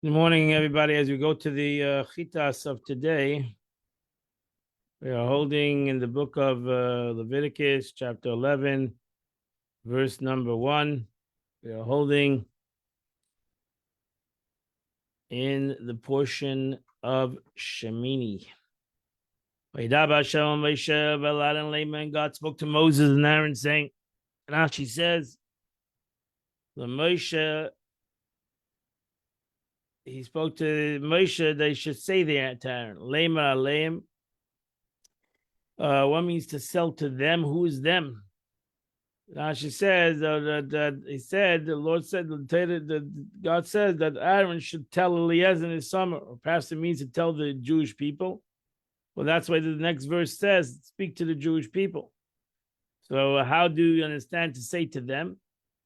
Good morning, everybody. As we go to the Chitas of today, we are holding in the book of Leviticus, chapter 11, verse number 1. We are holding in the portion of Shemini. God spoke to Moses and Aaron, saying, and Rashi says, the Moshe, he spoke to Moshe, they should say there to Aaron, Leimer Aleim. What means to sell to them? Who is them? Rashi says that he said, the Lord said, that God says that Aaron should tell Eliezer in his summer, or perhaps it means to tell the Jewish people. Well, that's why the next verse says, speak to the Jewish people. So how do you understand to say to them?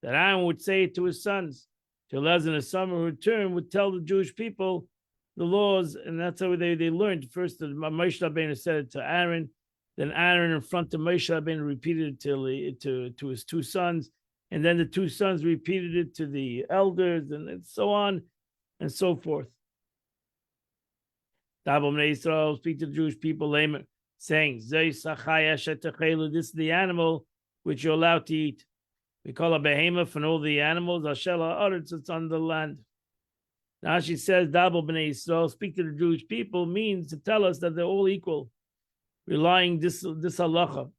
That Aaron would say it to his sons. To Eliezer in the summer who return would tell the Jewish people the laws, and that's how they learned. First, Moshe Rabbeinu said it to Aaron. Then Aaron, in front of Moshe Rabbeinu, repeated it to his two sons, and then the two sons repeated it to the elders, and so on and so forth. Israel, speak to the Jewish people, saying, "This is the animal which you're allowed to eat. We call a behemoth and all the animals. It's on the land." Now she says, "Dabel b'nei Israel, speak to the Jewish people," means to tell us that they're all equal. Relying this halacha,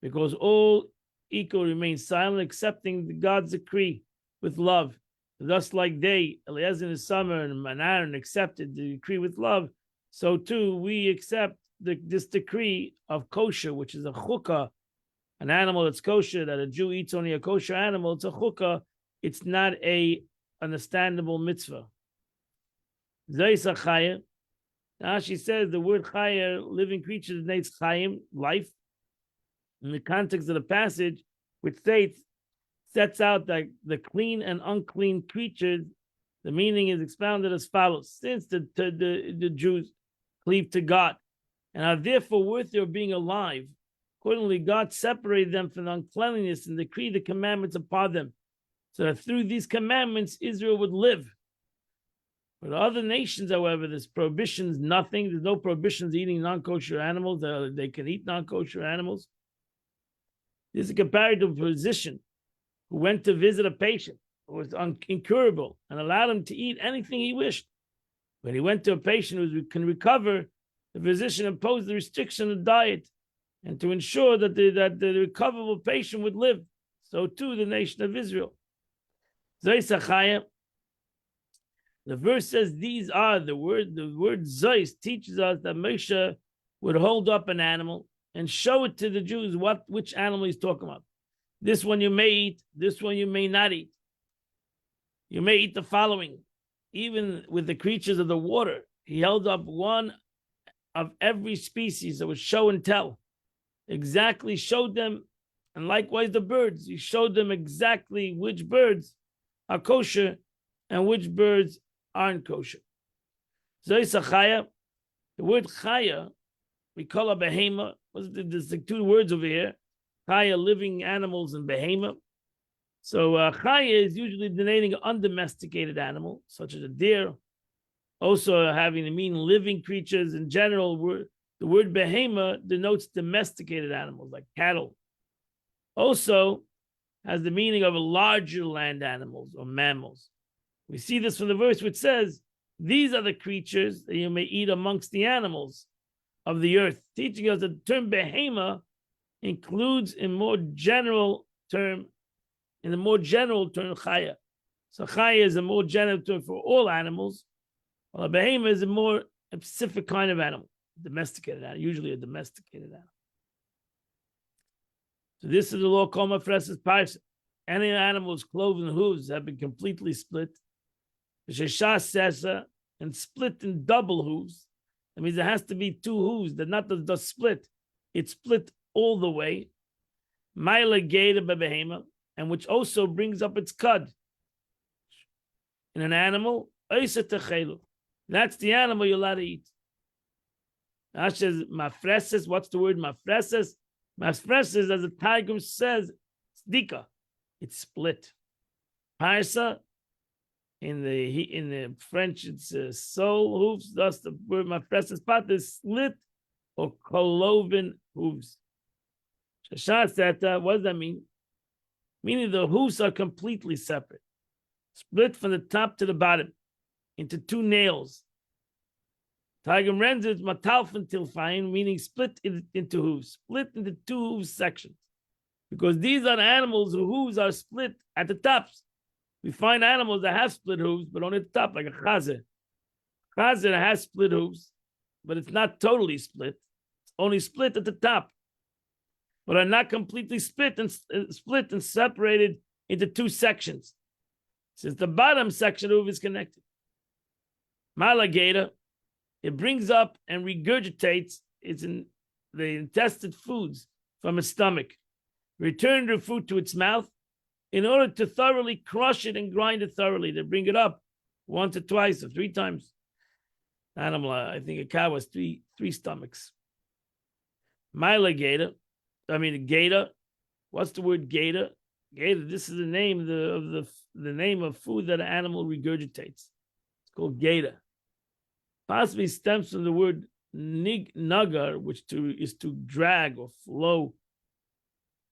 because all equal remain silent, accepting God's decree with love. Thus, like Eliezer in the summer and Aaron accepted the decree with love, so too we accept this decree of kosher, which is a chukkah, an animal that's kosher, that a Jew eats only a kosher animal. It's a chukkah. It's not an understandable mitzvah. Now she says the word chaya, living creature, denotes chayim, life. In the context of the passage, which sets out that the clean and unclean creatures, the meaning is expounded as follows: since the Jews cleave to God and are therefore worthy of being alive, accordingly God separated them from the uncleanliness and decreed the commandments upon them, so that through these commandments Israel would live. For other nations, however, this prohibition is nothing. There's no prohibitions eating non-kosher animals. They can eat non-kosher animals. This is a comparative physician who went to visit a patient who was incurable and allowed him to eat anything he wished. When he went to a patient who can recover, the physician imposed the restriction of diet and to ensure that the recoverable patient would live. So too the nation of Israel. The verse says these are the word Zeus teaches us that Moshe would hold up an animal and show it to the Jews which animal he's talking about. This one you may eat, this one you may not eat. You may eat the following. Even with the creatures of the water, he held up one of every species that was show and tell. Exactly showed them, and likewise the birds. He showed them exactly which birds are kosher and which birds aren't kosher. Zois chaya, the word chaya, we call a behemoth. There's like two words over here: chaya, living animals, and behemoth. So chaya is usually denoting an undomesticated animal, such as a deer. Also having to mean living creatures in general. The word behemoth denotes domesticated animals like cattle. Also has the meaning of a larger land animals or mammals. We see this from the verse which says, these are the creatures that you may eat amongst the animals of the earth, teaching us that the term behemoth includes in the more general term chaya. So chaya is a more general term for all animals, while a behemoth is a more specific kind of animal, domesticated animal, usually a domesticated animal. So this is the law called Mafreses Parsa. Any animal's cloven hooves have been completely split, and split in double hooves. That means there has to be two hooves. That not the split; it's split all the way. And which also brings up its cud in an animal. That's the animal you're allowed to eat. That says mafreses. What's the word mafreses? Mafreses, as the Targum says, sdika. It's split. Parsa In the French, it's sole hooves. Thus, the word mafreses pat is slit or cloven hooves. Shashat said, what does that mean? Meaning the hooves are completely separate, split from the top to the bottom into two nails. Targum renders matalfin tilfain, meaning split into hooves, split into two hooves sections. Because these are the animals whose hooves are split at the tops. We find animals that have split hooves, but only at the top, like a chazer. Chazer has split hooves, but it's not totally split. It's only split at the top, but are not completely split and separated into two sections, since the bottom section hoof is connected. Malagata, it brings up and regurgitates the ingested foods from its stomach, return the food to its mouth in order to thoroughly crush it and grind it thoroughly. They bring it up once or twice or three times. Animal, I think a cow has three stomachs. Gator. What's the word gator? Gator. This is the name of the name of food that an animal regurgitates. It's called gator. Possibly stems from the word nagar, which is to drag or flow,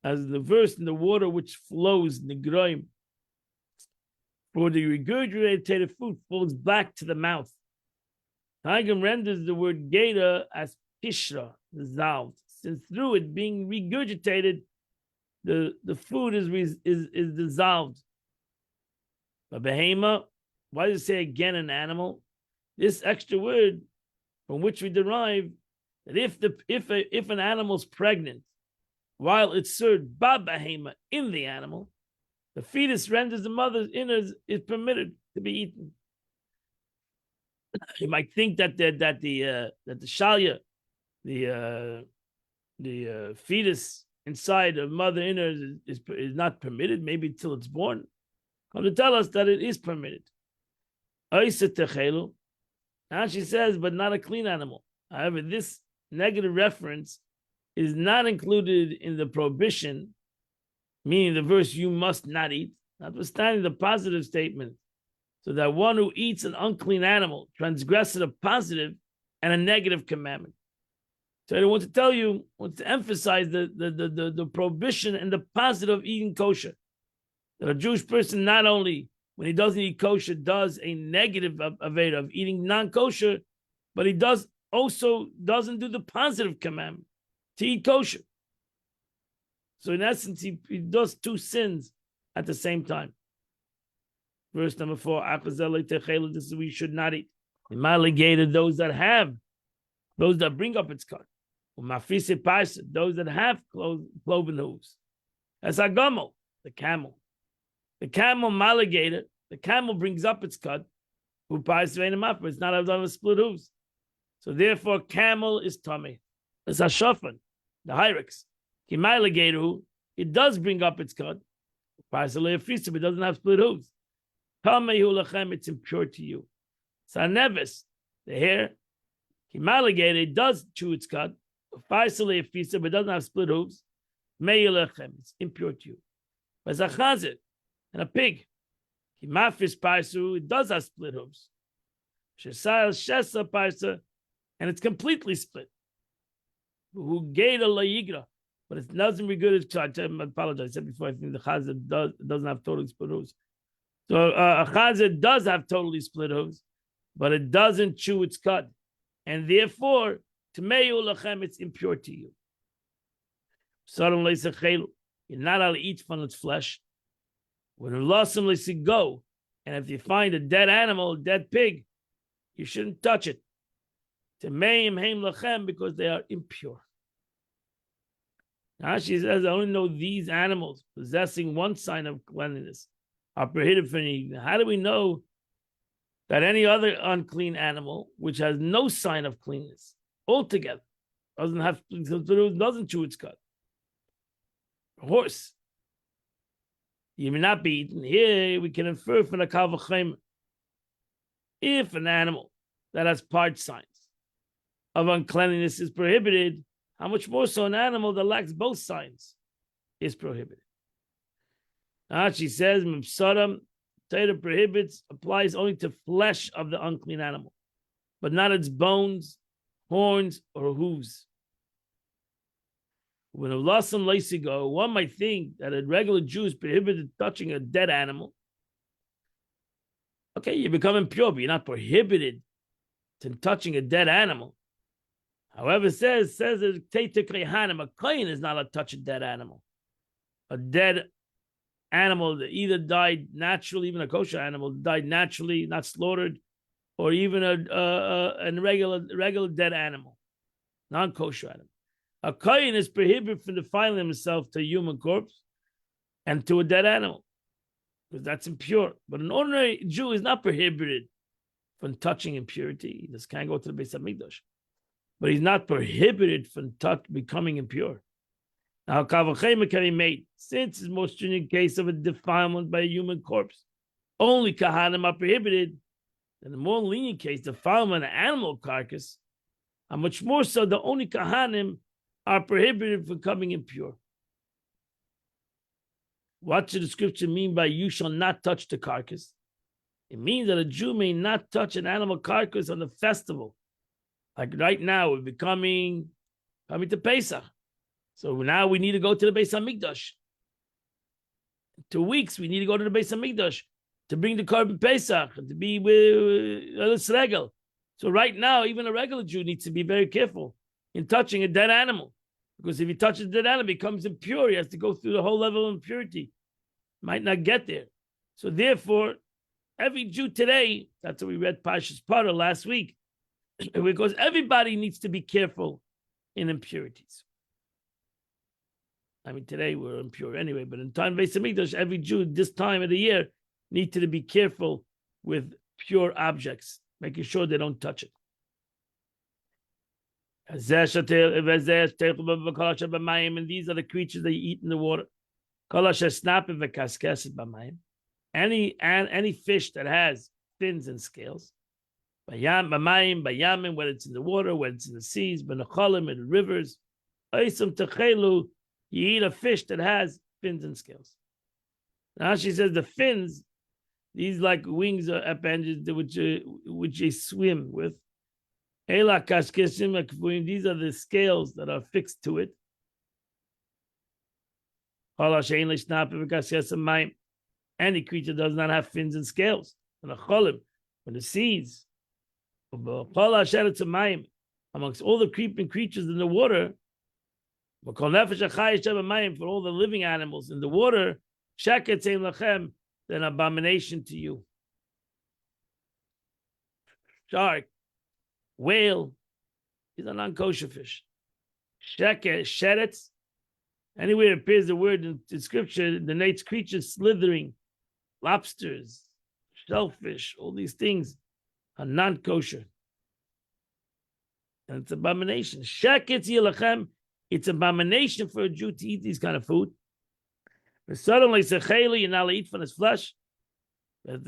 as the verse in the water which flows, nigroim. For the regurgitated food falls back to the mouth. Targum renders the word gator as pishra, dissolved, since through it being regurgitated, the food is dissolved. But behema, why does it say again an animal? This extra word from which we derive that if an animal's pregnant while it's served babahema in the animal, the fetus renders the mother's innards is permitted to be eaten. You might think that the shalya, the fetus inside of mother innards is not permitted, maybe until it's born. Come to tell us that it is permitted. Now she says, but not a clean animal. However, this negative reference is not included in the prohibition, meaning the verse, you must not eat, notwithstanding the positive statement, so that one who eats an unclean animal transgresses a positive and a negative commandment. So I want to emphasize the prohibition and the positive of eating kosher. That a Jewish person, not only when he doesn't eat kosher, does a negative aveda of eating non-kosher, but he doesn't do the positive commandment to eat kosher. So in essence, he does two sins at the same time. Verse number 4, this is we should not eat. Those that bring up its cut. Those that have cloven hooves. That's agamo, the camel. The camel maligator, the camel brings up its cut. It's not a split hooves. So therefore, camel is tummy. It's a shofan, the hyrex. Kimaligator, it does bring up its cut. But it doesn't have split hooves. It's impure to you. Sanevis, the hair. Kimaligator, it does chew its cut. But it doesn't have split hooves. It's impure to you. But it's a chazir and a pig. It does have split hooves. And it's completely split. But it doesn't be good. I apologize. I said before, I think the chazir doesn't have totally split hooves. So a chazir does have totally split hooves, but it doesn't chew its cud. And therefore, it's impure to you. You're not allowed to eat from its flesh. When you go, and if you find a dead animal, a dead pig, you shouldn't touch it. Because they are impure. Now she says, I only know these animals possessing one sign of cleanliness are prohibited from eating. How do we know that any other unclean animal, which has no sign of cleanness altogether, doesn't chew its cud? A horse, you may not be eaten. Here we can infer from the Kal V'chomer, if an animal that has part signs of uncleanliness is prohibited, how much more so an animal that lacks both signs is prohibited. Now she says, Torah prohibits applies only to flesh of the unclean animal, but not its bones, horns, or hooves. When a lasam leisigo, one might think that a regular Jew is prohibited touching a dead animal. Okay, you become impure, but you're not prohibited from touching a dead animal. However, it says that a kohen is not allowed to touch a dead animal. A dead animal that either died naturally, even a kosher animal died naturally, not slaughtered, or even a regular dead animal, non-kosher animal. A kohen is prohibited from defiling himself to a human corpse and to a dead animal, because that's impure. But an ordinary Jew is not prohibited from touching impurity. He just can't go to the Beis Hamikdash. But he's not prohibited from becoming impure. Now, Kavachema can be made, since it's more stringent case of a defilement by a human corpse. Only Kahanim are prohibited. In the more lenient case, defilement of an animal carcass, how much more so the only Kahanim are prohibited from becoming impure. What does the scripture mean by you shall not touch the carcass? It means that a Jew may not touch an animal carcass on the festival. Like right now, we're coming to Pesach. So now we need to go to the Beis Hamikdash. 2 weeks, we need to go to the Beis Hamikdash to bring the Korban Pesach, to be with a regel. So right now, even a regular Jew needs to be very careful in touching a dead animal. Because if he touches a dead animal, he becomes impure. He has to go through the whole level of impurity. Might not get there. So therefore, every Jew today, that's what we read Parshas Parah last week, because everybody needs to be careful in impurities. I mean, today we're impure anyway, but in time Beis Hamikdash, every Jew this time of the year needs to be careful with pure objects, making sure they don't touch it. And these are the creatures that you eat in the water. Any fish that has fins and scales. Bayamin, whether it's in the water, whether it's in the seas, benacholim, in the rivers. You eat a fish that has fins and scales. Now she says the fins, these like wings or appendages which they swim with. These are the scales that are fixed to it. Any creature does not have fins and scales. When the seas, amongst all the creeping creatures in the water, for all the living animals in the water, an abomination to you. Shark, whale, these are non-kosher fish. Sheretz, anywhere it appears the word in the scripture, the nate's creatures slithering, lobsters, shellfish, all these things are non-kosher. And it's abomination. Sheketz yilachem, it's abomination for a Jew to eat these kind of food. But suddenly, you're not allowed to eat from his flesh. And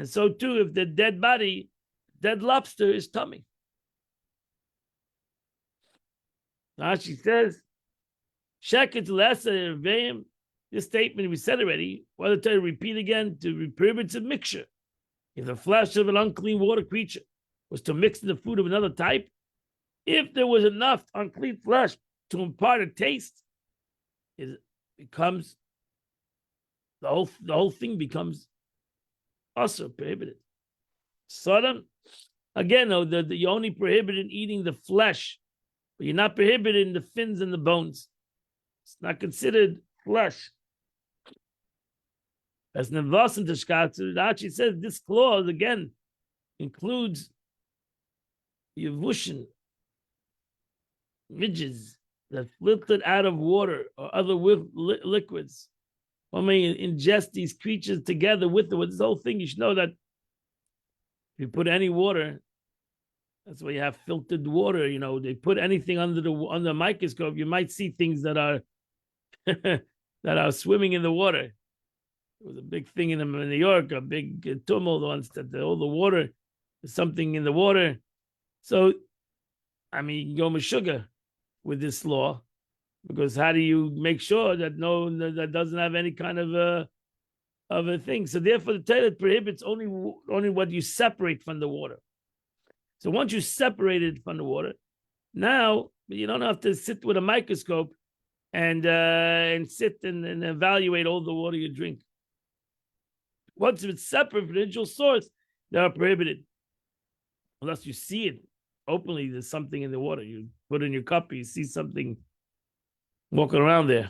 so too, if the dead body, dead lobster is tummy. Now she says, Sheket lesser veim. This statement we said already. Why did I repeat again? To prohibit a mixture. If the flesh of an unclean water creature was to mix in the food of another type, if there was enough unclean flesh to impart a taste, it becomes the whole thing becomes also prohibited. Sodom, again, though, you're only prohibited eating the flesh, but you're not prohibited in the fins and the bones. It's not considered flesh. As Nevasim Tashkatsu, it actually says this clause again includes Yevushin, midges that filtered out of water or other liquids. When we ingest these creatures together with this whole thing, you should know that if you put any water, that's why you have filtered water. You know, they put anything under the microscope, you might see things that are that are swimming in the water. There was a big thing in New York, a big tumult once that all the water, there's something in the water. So, I mean, you can go with sugar with this law, because how do you make sure that that doesn't have any kind of of a thing. So therefore, the Torah prohibits only what you separate from the water. So once you separate it from the water, now you don't have to sit with a microscope and sit and evaluate all the water you drink. Once it's separate from the individual source, they are prohibited. Unless you see it openly, there's something in the water. You put it in your cup, you see something walking around there.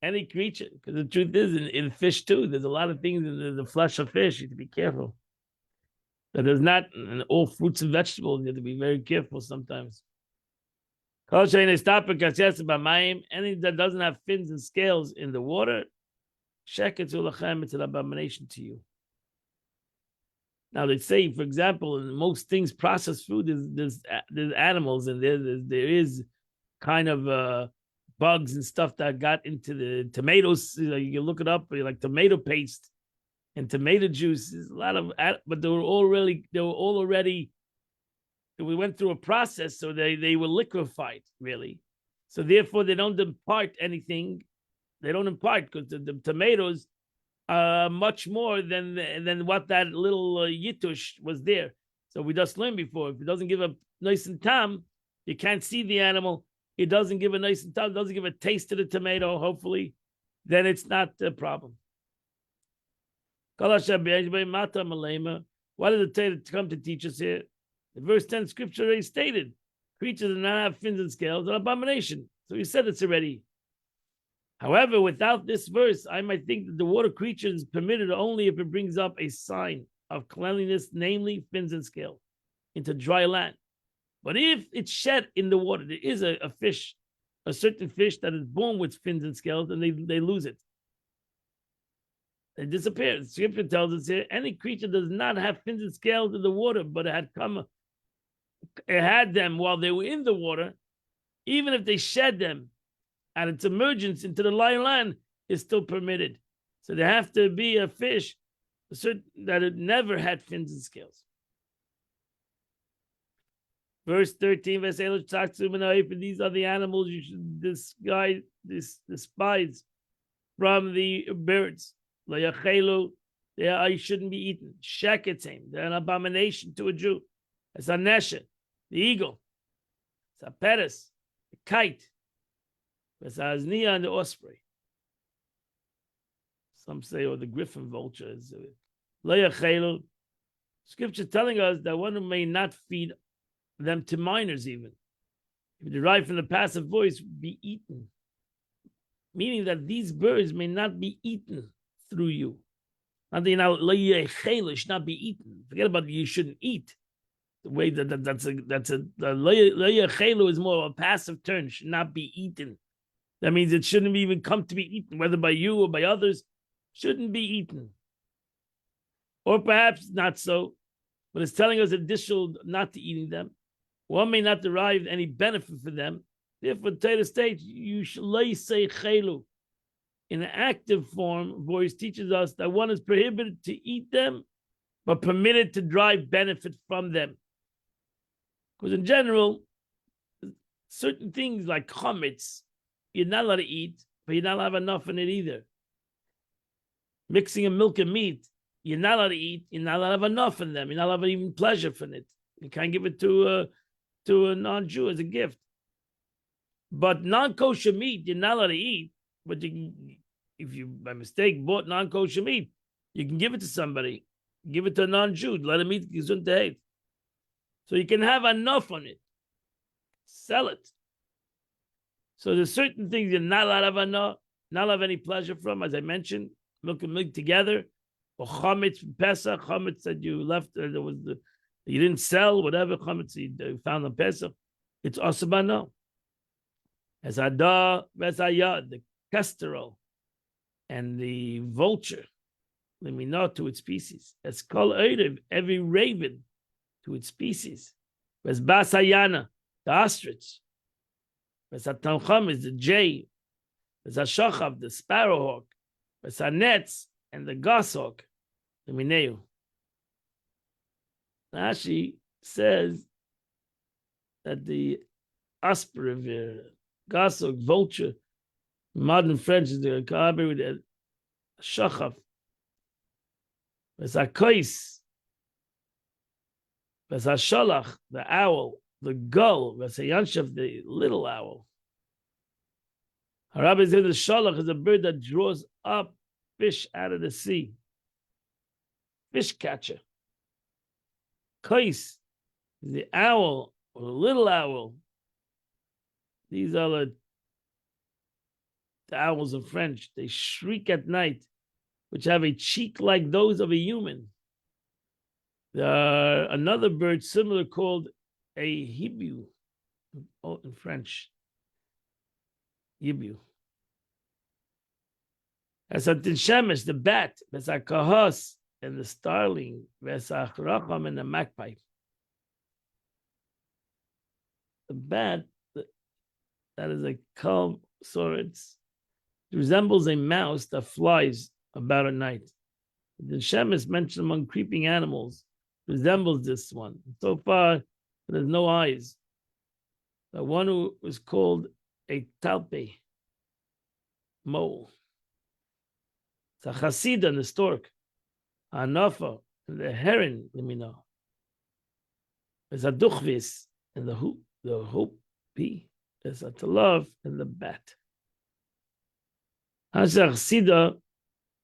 Any creature, because the truth is, in fish too, there's a lot of things in the flesh of fish. You have to be careful. That there's not in all fruits and vegetables. You have to be very careful sometimes. Anything that doesn't have fins and scales in the water, it's an abomination to you. Now they say, for example, in most things, processed food, there's animals and there is kind of bugs and stuff that got into the tomatoes. You can look it up, like tomato paste and tomato juice. There's a lot of, but they were all already. We went through a process, so they were liquefied, really. So therefore, they don't impart anything. They don't impart because the tomatoes are much more than what that little yitush was there. So we just learned before, if it doesn't give a nice and tam, you can't see the animal. It doesn't give a nice and tam, doesn't give a taste to the tomato, hopefully, then it's not a problem. Why did the Torah come to teach us here? The verse 10 scripture already stated, creatures do not have fins and scales, an abomination. So he said it's already. However, without this verse, I might think that the water creature is permitted only if it brings up a sign of cleanliness, namely fins and scales, into dry land. But if it's shed in the water, there is a fish, a certain fish that is born with fins and scales, and they lose it. It disappears. The scripture tells us here, any creature does not have fins and scales in the water, but it had them while they were in the water, even if they shed them at its emergence into the lion land, is still permitted. So there have to be a fish that it never had fins and scales. Verse 13, these are the animals you should despise from the birds. They shouldn't be eaten. Sheketim, they're an abomination to a Jew. It's a nesher, the eagle. It's a peres, the kite. It's a aznia and the osprey. Some say, or the griffin vulture is. Scripture telling us that one may not feed them to minors even. If derived from the passive voice, be eaten. Meaning that these birds may not be eaten through you. Not that should not be eaten. Forget about you shouldn't eat. The way that's is more of a passive term, should not be eaten. That means it shouldn't even come to be eaten, whether by you or by others, shouldn't be eaten. Or perhaps not so, but it's telling us additional not to eating them. One may not derive any benefit for them. Therefore, Torah states, you should say chelu. In an active form, voice teaches us that one is prohibited to eat them, but permitted to derive benefit from them. Because in general, certain things like chametz, you're not allowed to eat, but you're not allowed to have enough in it either. Mixing of milk and meat, you're not allowed to eat, you're not allowed to have enough in them, you're not allowed to have even pleasure from it. You can't give it to a non-Jew as a gift. But non-kosher meat, you're not allowed to eat, but you can, if you by mistake bought non-kosher meat, you can give it to somebody, give it to a non-Jew, let him eat gesundheit. So you can have enough on it, sell it. So there's certain things you're not allowed to have enough, not allowed to have any pleasure from, as I mentioned, milk and milk together, or chametz from Pesach, chametz that you left, you didn't sell, whatever chametz you found on Pesach, it's asabano. As Adah, Vesayad, the kestrel, and the vulture, let me know to its species. As Kol Eirev, every raven to its species. As Basayana, the ostrich. As Atancham is the jay. As Ashachav, the sparrowhawk. As Anetz, and the goshawk. The Mineu. Rashi says that the osprey, goshawk, vulture, Modern French is the Kabe with the Shachaf. There's a Kais. There's a Shalach, the owl, the gull. There's a Yanshav, the little owl. Rabbi said the Shalach is a bird that draws up fish out of the sea. Fish catcher. Kais is the owl or the little owl. These are the owls in French. They shriek at night, which have a cheek like those of a human. There are another bird similar called a hibu in French. Hibu. As a tinshemesh, the bat, as a kahos, and the starling, as a racham, and the magpie. The bat, that is a calm sort. It resembles a mouse that flies about at night. The Shemesh mentioned among creeping animals resembles this one. So far, there's no eyes. The one who was called a talpe, mole. It's a chasida and the stork, a nafa, and the heron, let me know. There's a duchvis and the hoopy. There's a talav and the bat. Chasida,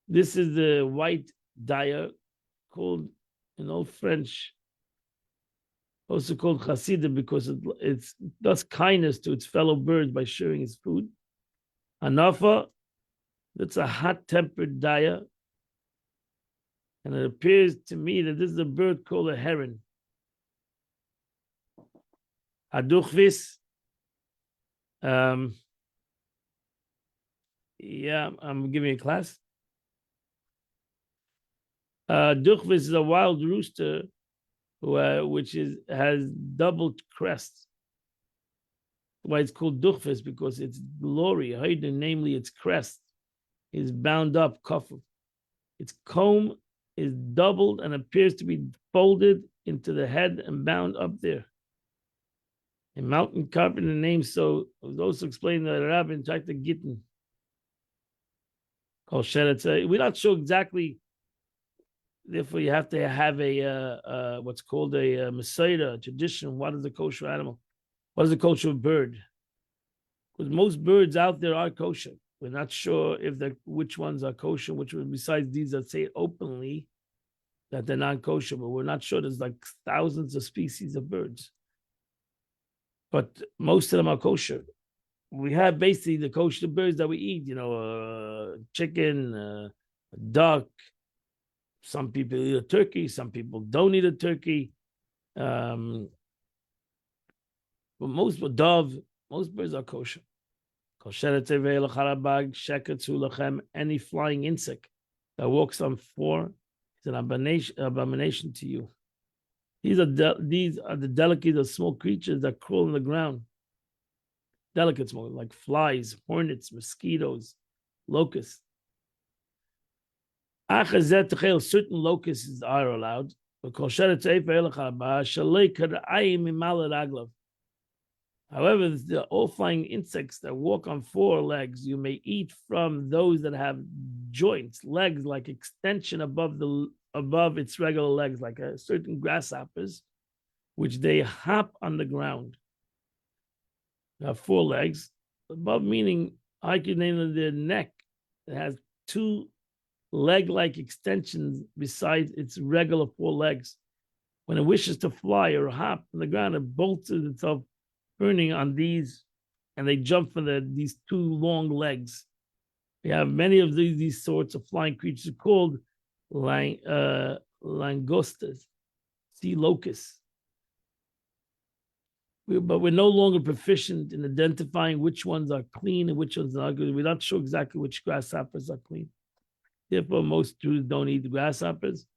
this is the white dyer called in Old French, also called chasida because it does kindness to its fellow birds by sharing its food. Anafa, that's a hot-tempered dyer. And it appears to me that this is a bird called a heron. Aduchvis, yeah, I'm giving a class. Duchvis is a wild rooster which has double crests. Why it's called Duchvis? Because its glory, namely its crest, is bound up, kafuf. Its comb is doubled and appears to be folded into the head and bound up there. A mountain carpenter named so it was also explained that a rabbi in Tractor Gittin called Sheretz. We're not sure exactly. Therefore, you have to have a what's called a Masaida tradition. What is a kosher animal? What is a kosher bird? Because most birds out there are kosher. We're not sure if which ones are kosher, which ones besides these that say openly that they're not kosher, but we're not sure. There's like thousands of species of birds, but most of them are kosher. We have basically the kosher birds that we eat. Chicken, duck. Some people eat a turkey. Some people don't eat a turkey. But most birds are kosher. Any flying insect that walks on four is an abomination to you. These are the delicate or small creatures that crawl on the ground. Delicate small, like flies, hornets, mosquitoes, locusts. Certain locusts are allowed. However, the all flying insects that walk on four legs, you may eat from those that have joints, legs like extension above its regular legs, like certain grasshoppers, which they hop on the ground. They have four legs. Above meaning, I could name their neck. It has two leg-like extensions besides its regular four legs. When it wishes to fly or hop on the ground, it bolts itself burning on these, and they jump for these two long legs. We have many of these sorts of flying creatures called langostas, sea locusts. But we're no longer proficient in identifying which ones are clean and which ones are not good. We're not sure exactly which grasshoppers are clean. Therefore, most Jews don't eat grasshoppers.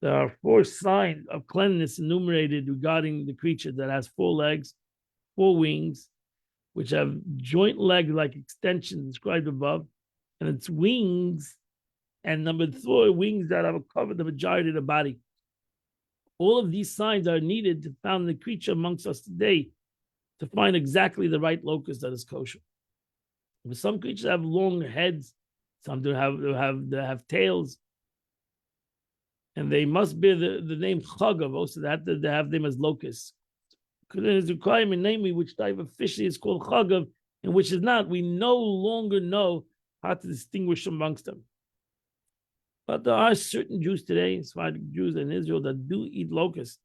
There are 4 signs of cleanliness enumerated regarding the creature that has 4 legs, 4 wings, which have joint leg-like extensions described above, and its wings, and number 4, wings that have covered the majority of the body. All of these signs are needed to found the creature amongst us today to find exactly the right locus that is kosher. But some creatures have long heads, some do have tails, and they must bear the name Chagav. Also, they have them as locusts. Because there is a requirement, namely, which type of fish is called Chagav and which is not. We no longer know how to distinguish amongst them. But there are certain Jews today, Sephardic Jews in Israel, that do eat locusts.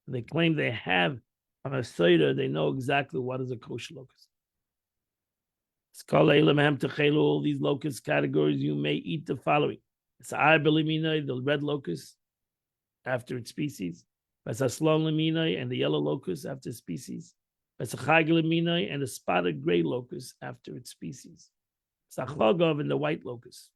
They claim they have on a Seder, they know exactly what is a kosher locust. All these locust categories, you may eat the following. It's the red locust after its species. And the yellow locust after its species. And the spotted gray locust after its species. Sachagav and the white locust.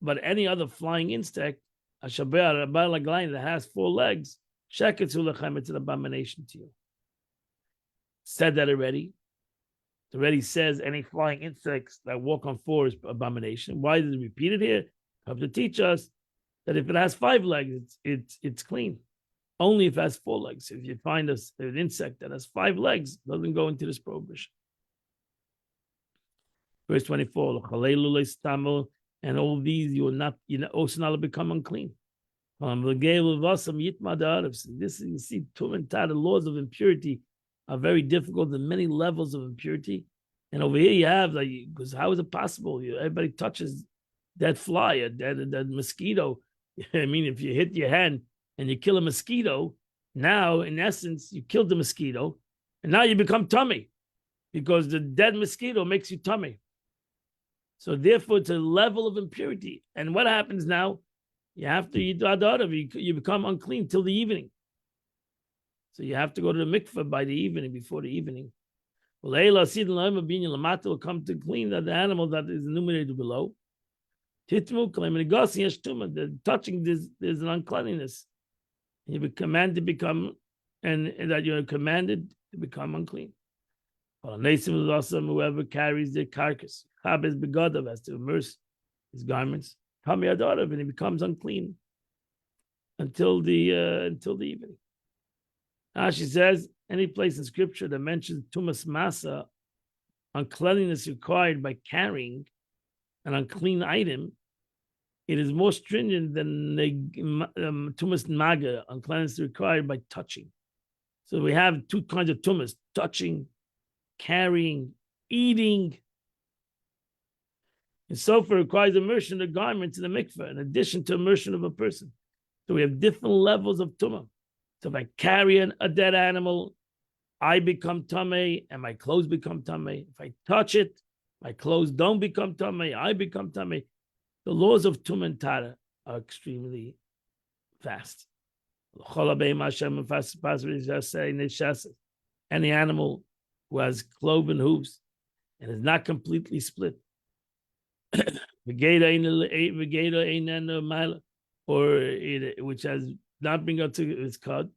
But any other flying insect, that has 4 legs, it's an abomination to you. Said that already. It already says any flying insects that walk on 4 is abomination. Why does it repeat it here? Come to teach us that if it has 5 legs, it's clean. Only if it has 4 legs. If you find an insect that has 5 legs, it doesn't go into this prohibition. Verse 24, and all these you will also not become unclean. This is, you see, the laws of impurity are very difficult. There are many levels of impurity. And over here you have, because how is it possible? Everybody touches dead fly, a dead mosquito. I mean, if you hit your hand and you kill a mosquito, now in essence you killed the mosquito, and now you become tummy because the dead mosquito makes you tummy. So therefore, it's a level of impurity. And what happens now? You have to eat you become unclean till the evening. So you have to go to the mikveh by the evening, before the evening. Will come to clean the animal that is enumerated below. The touching there's an uncleanness. You commanded to become, and that you're commanded to become unclean. Whoever carries their carcass, has to immerse his garments, and he becomes unclean until the evening. She says any place in scripture that mentions tumas masa, uncleanliness required by carrying an unclean item, it is more stringent than the tumas naga, uncleanliness required by touching. So we have 2 kinds of tumas: touching, carrying, eating. And so for requires immersion of garments in the mikveh, in addition to immersion of a person. So we have different levels of tumah. So if I carry a dead animal, I become tamei and my clothes become tamei. If I touch it, my clothes don't become tamei, I become tamei. The laws of tumah and tara are extremely fast. Any animal who has cloven hooves and is not completely split, or which has not been up to its cut,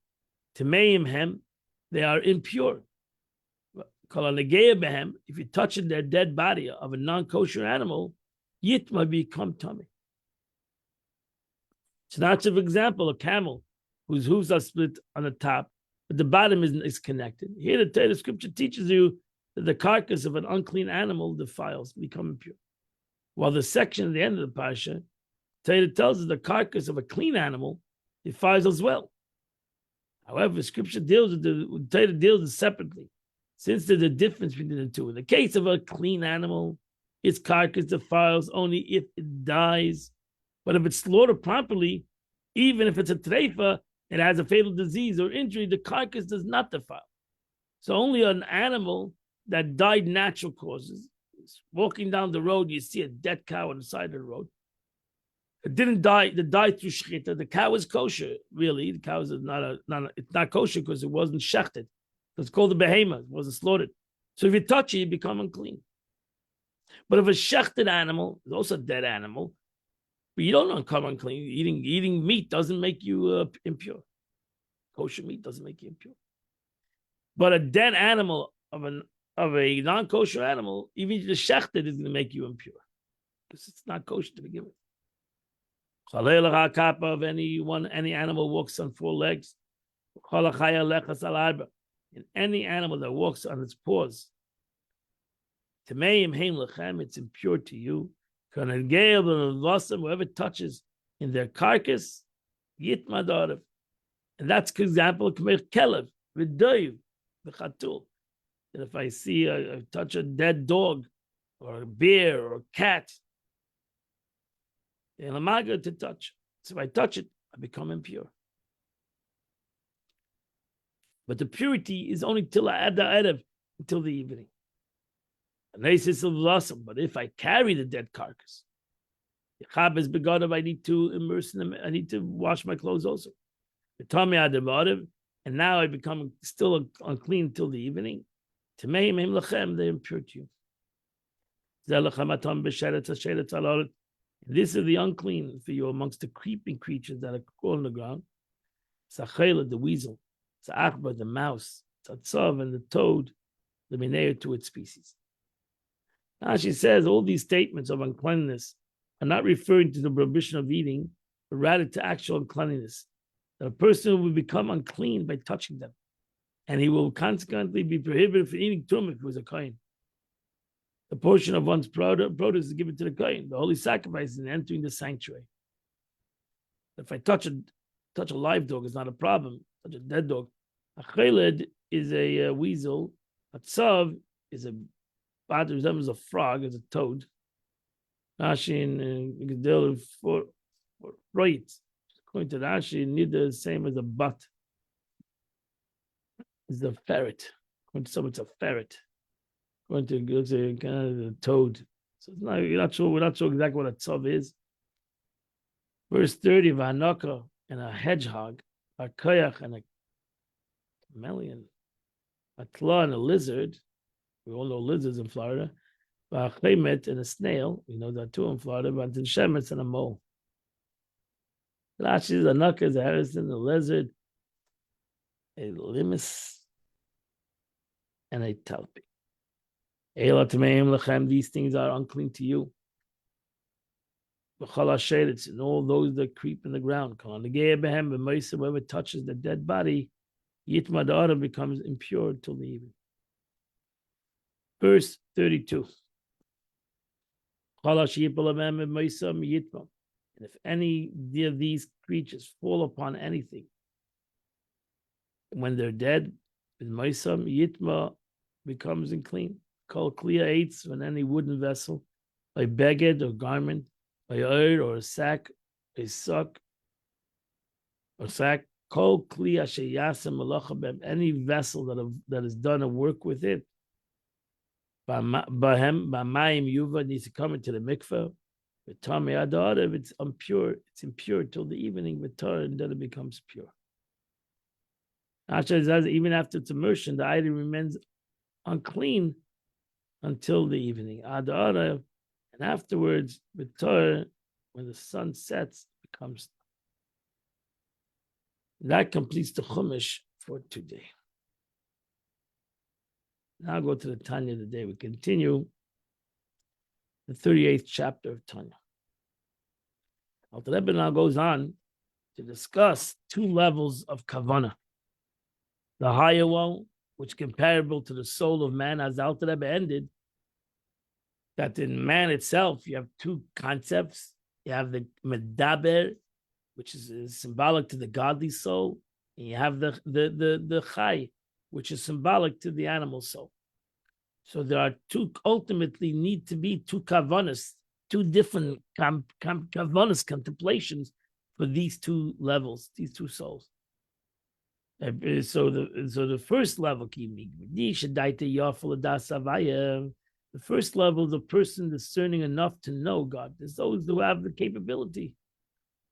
to mayim hem, they are impure. If you touch their dead body of a non-kosher animal, yitma become tummy. So that's an example, a camel whose hooves are split on the top, but the bottom is connected. Here the scripture teaches you that the carcass of an unclean animal defiles, become impure. While the section at the end of the parsha, Torah tells us the carcass of a clean animal defiles as well. However, Scripture Torah deals with separately, since there's a difference between the two. In the case of a clean animal, its carcass defiles only if it dies. But if it's slaughtered properly, even if it's a treifa, it has a fatal disease or injury, the carcass does not defile. So only an animal that died natural causes, walking down the road, you see a dead cow on the side of the road. It didn't die. It died through shechita. The cow is kosher. Really, the cow is it's not kosher because it wasn't shechted. It's called the behemoth. It wasn't slaughtered. So if you touch it, you become unclean. But if a shechted animal is also a dead animal, but you don't become unclean. Eating meat doesn't make you impure. Kosher meat doesn't make you impure. But a dead animal of a non-kosher animal, even the shechted is going to make you impure because it's not kosher to begin with. Of any animal walks on 4 legs. You in any animal that walks on its paws. Tameim hein lechem, it's impure to you. Whoever touches in their carcass, yitma darav. And that's, for example, kelev, v'doiv, v'chatul. And if I see I touch a dead dog, or a bear, or a cat, and I'm not good to touch. So if I touch it, I become impure. But the purity is only till I add the erev, until the evening. But if I carry the dead carcass, I need to immerse in them. I need to wash my clothes also. And now I become still unclean till the evening. They're impure to you. This is the unclean for you amongst the creeping creatures that are crawling on the ground. Sachela, the weasel, Sa'achba, the mouse, Tzatzav, and the toad, the minea to its species. Now she says all these statements of uncleanness are not referring to the prohibition of eating, but rather to actual uncleanness. That a person will become unclean by touching them, and he will consequently be prohibited from eating tum if he was a kohen. The portion of one's produce is given to the kohen. The holy sacrifice is in entering the sanctuary. If I touch a live dog, it's not a problem. Touch a dead dog. A cheled is a weasel. A tzav is a bat resembles a frog, is a toad. Rashi in Gedel for right. According to Rashi, neither the same as a bat. It's a ferret. According to some, it's a ferret. Going to go to kind of the toad. So it's not, we're not sure exactly what a tzav is. Verse 30, V'hanaka, and a hedgehog, a koyach, and a chameleon, a tla, and a lizard. We all know lizards in Florida. V'achemet, and a snail. We know that too in Florida. But the shemetz, and a mole. Rashi is a naka, is a harrison, a lizard, a limus, and a talpi. These things are unclean to you. And all those that creep in the ground. Whoever touches the dead body, Yitma Da'ara becomes impure till the evening. Verse 32. And if any of these creatures fall upon anything, when they're dead, Yitma becomes unclean. Kol kliya eitz, when any wooden vessel, a beged or garment, a oir or a sack, a suck or sack, kol kliya sheyasem malacha bem, any vessel that has done a work with it, bahem b'mayim yuva, needs to come into the mikveh. V'tamei adar, if it's impure till the evening. V'tar, and then it becomes pure. Asher says even after its immersion, the item remains unclean until the evening. Adara, and afterwards, B'tor, when the sun sets, becomes. That completes the Chumash for today. Now go to the Tanya of the day. We continue the 38th chapter of Tanya. Alter Rebbe now goes on to discuss two levels of Kavanah. The higher one, which is comparable to the soul of man, as Alter Rebbe ended, that in man itself, you have two concepts. You have the medaber, which is symbolic to the godly soul, and you have the chai, which is symbolic to the animal soul. So there are ultimately need to be two kavanas, two different kavanas, contemplations for these two levels, these two souls. So the first level, the first level is a person discerning enough to know God. There's those who have the capability,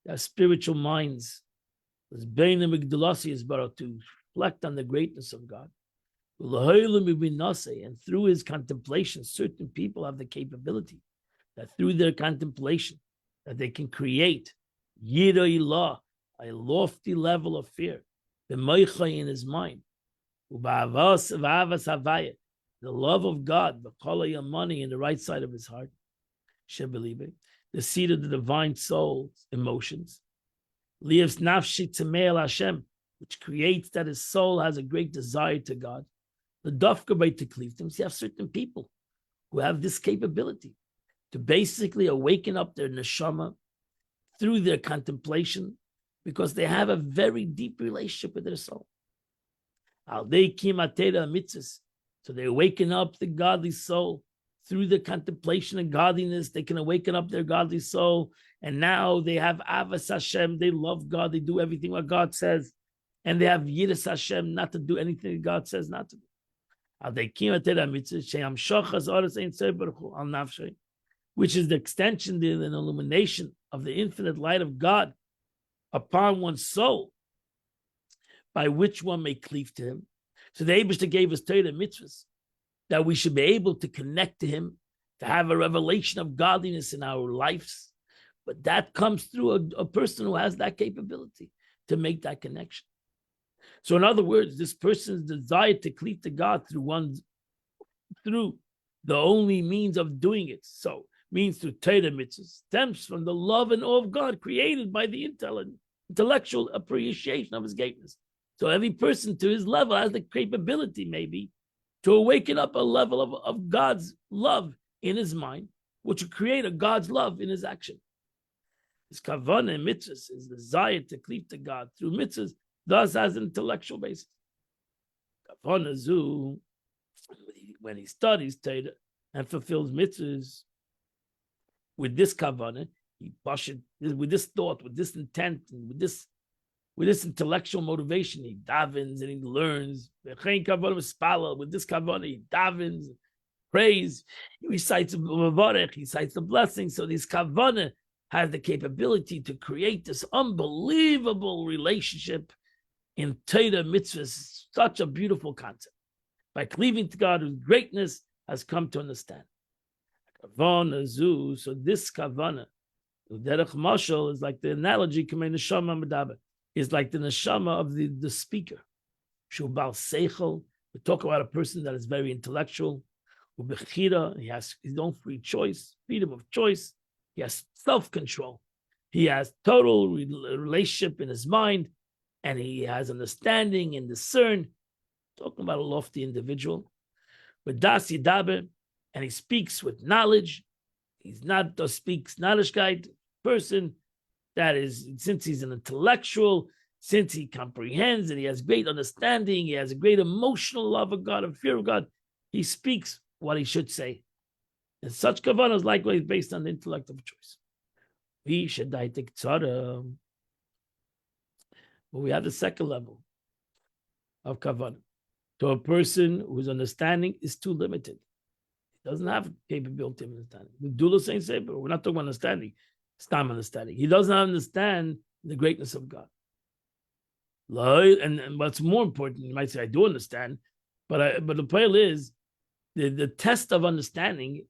their spiritual minds. There's Beina Migdalasi is barak to reflect on the greatness of God. And through his contemplation, certain people have the capability that through their contemplation, that they can create Yira Ilah, a lofty level of fear, the Meichai in his mind, the love of God, the Kala Yamani in the right side of his heart, Shebelibe, the seat of the divine soul's emotions. Liev's nafshi tzemeil Hashem, which creates that his soul has a great desire to God. The dafka by tekliftim, you have certain people who have this capability to basically awaken up their neshama through their contemplation, because they have a very deep relationship with their soul. Al dei kimatera mitzvahs, so they awaken up the godly soul through the contemplation and godliness. They can awaken up their godly soul, and now they have avas Hashem. They love God. They do everything what God says, and they have yiras Hashem, not to do anything God says not to do. Al dei kimatera mitzvahs she'am shochas oras ein tzei al nafshay, which is the extension, the illumination of the infinite light of God upon one's soul, by which one may cleave to him. So the Eibishter gave us Torah mitzvahs, that we should be able to connect to him, to have a revelation of godliness in our lives. But that comes through a person who has that capability to make that connection. So in other words, this person's desire to cleave to God through the only means of doing it, so means through Torah mitzvahs, stems from the love and awe of God created by the intellectual appreciation of his greatness. So every person to his level has the capability maybe to awaken up a level of God's love in his mind, which will create a God's love in his action. His kavanah and mitzvahs, his desire to cleave to God through mitzvahs, thus has an intellectual basis. Kavanah zu, when he studies Torah and fulfills mitzvahs, with this kavanah, he pashed with this thought, with this intent, and with this intellectual motivation, he davens and he learns. With this kavanah, he davens, prays, he recites the he cites the blessing. So this kavanah has the capability to create this unbelievable relationship in Torah mitzvahs, such a beautiful concept. By cleaving to God, whose greatness has come to understand. Kavanah zu, so this kavanah, derech mashal, is like the analogy, kamei neshama medaber, is like the neshama of the speaker. Shu bal seichel, we talk about a person that is very intellectual. Ubechira, he has his own free choice, freedom of choice. He has self-control. He has total relationship in his mind, and he has understanding and discern. Talking about a lofty individual. With das yidaber, and he speaks with knowledge. He's not just speaks knowledgekeit person. That is, since he's an intellectual, since he comprehends and he has great understanding, he has a great emotional love of God and fear of God, he speaks what he should say. And such kavanah is likewise based on the intellect of choice. We should take tzara. But we have the second level of kavanah. To a person whose understanding is too limited. He doesn't have capability of understanding. We're not talking about understanding. It's time understanding. He doesn't understand the greatness of God. And what's more important, you might say, I do understand, but the point is, the test of understanding,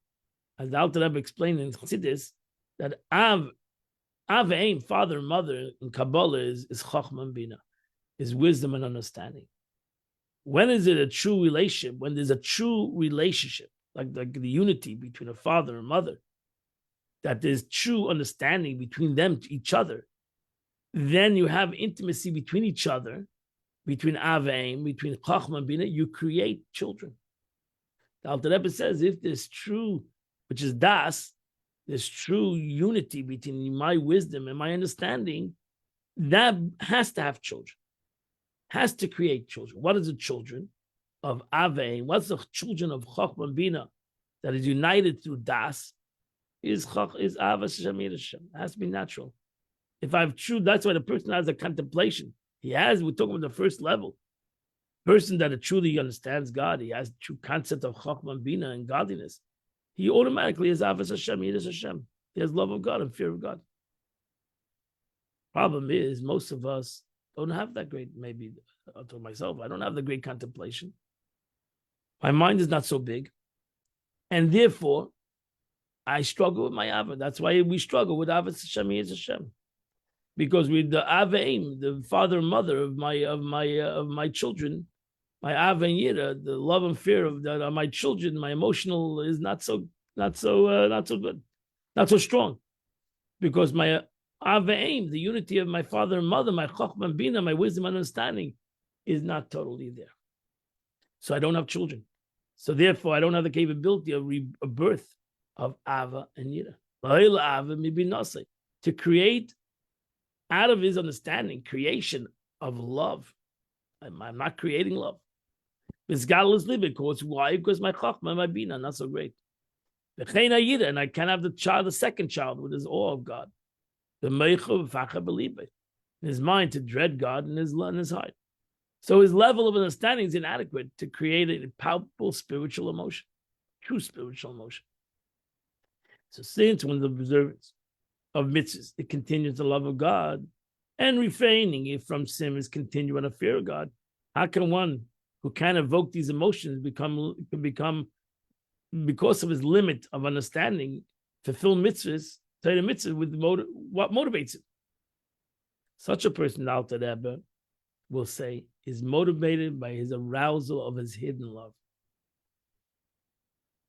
as the Alter Rebbe explained in Chassidus, that Aim, father and mother in Kabbalah is Chachma and Bina, is wisdom and understanding. When is it a true relationship? When there's a true relationship, like the unity between a father and mother, that there's true understanding between them to each other, then you have intimacy between each other, between Aveim, between Chachma and Bina, you create children. The Alter Rebbe says, if there's true, which is Das, there's true unity between my wisdom and my understanding, that has to have children. Has to create children. What is the children of Avein? What's the children of Chachma and Bina that is united through Das? Is Avas Shamir Hashem. It has to be natural. If I have true, that's why the person has a contemplation. We're talking about the first level. Person that truly understands God, he has true concept of Chachma and Bina and godliness. He automatically has Avas Hashem, Yiras Hashem. He has love of God and fear of God. Problem is, most of us don't have that great, maybe I'll tell myself, I don't have the great contemplation. My mind is not so big. And therefore, I struggle with my Ava. That's why we struggle with Avas Hashem, Yiras Hashem. Because with the Aveim, the father and mother of my children, my Ava and Yira, the love and fear of my children, my emotional is not so good, not so strong, because my Aveim, the unity of my father and mother, my chokhmah and bina, my wisdom and understanding, is not totally there. So I don't have children. So therefore, I don't have the capability of rebirth of Ava and Yira. To create out of his understanding, creation of love. I'm not creating love. This godless living, because why? Because my chokhmah, my bina, not so great. And I can't have the child, the second child, with his awe of God. The meichu v'facha believe it. In his mind to dread God in his heart. So his level of understanding is inadequate to create a palpable spiritual emotion, true spiritual emotion. So since when the observance of mitzvahs, it continues the love of God, and refraining it from sin is continuing a fear of God, how can one who can't evoke these emotions become, because of his limit of understanding, fulfill mitzvahs, Torah mitzvahs with what motivates him? Such a person, the Alter Rebbe will say, is motivated by his arousal of his hidden love.